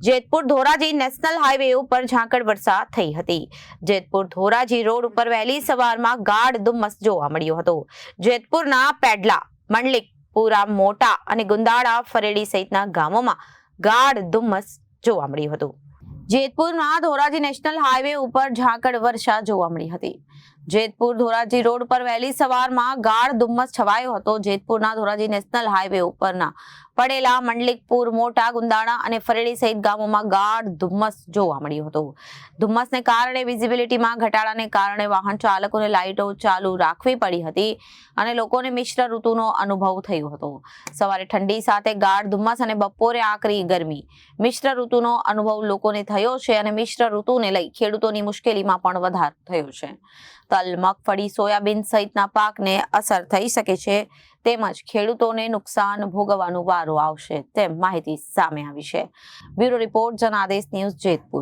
Jetpur Dhoraji national highway ઉપર ઝાકળ વરસાદ થઈ હતી। જેતપુર ધોરાજી રોડ ઉપર વહેલી સવારમાં ગાઢ ધુમ્મસ જોવા મળ્યો હતો। જેતપુરના પેડલા, મંડલિકપુરા મોટા અને ગુંદાળા, ફરેડી સહિતના ગામોમાં ગાઢ ધુમ્મસ જોવા મળ્યું હતું। જેતપુરમાં ધોરાજી નેશનલ હાઈવે ઉપર ઝાકળ વર્ષા જોવા મળી હતી। જેતપુર ધોરાજી રોડ પર વહેલી સવારમાં ગાઢ ધુમ્મસ છવાયો હતો। જેતપુરના ધોરાજી નેશનલ હાઈવે ઉપરના પડેલા મંડલિકપુર, મોટા, ગુંદાળા અને ફરેડી સહિત ગામોમાં ગાઢ ધુમ્મસ જોવા મળ્યું હતું। ધુમ્મસને કારણે વિઝિબિલિટીમાં ઘટાડાને કારણે વાહન ચાલકોને લાઇટો ચાલુ રાખવી પડી હતી અને લોકોને મિશ્ર ઋતુનો અનુભવ થયો હતો। સવારે ઠંડી સાથે ગાઢ ધુમ્મસ અને બપોરે આકરી ગરમી, મિશ્ર ઋતુનો અનુભવ લોકોને થયો છે અને મિશ્ર ઋતુને લઈ ખેડૂતોની મુશ્કેલીમાં પણ વધારો થયો છે। તલ, મગફળી, સોયાબીન સહિતના પાકને અસર થઈ શકે છે તેમજ ખેડૂતોને નુકસાન ભોગવવાનો વારો આવશે તેમ માહિતી સામે આવી છે। Bureau report, Janadesh news, Jetpur.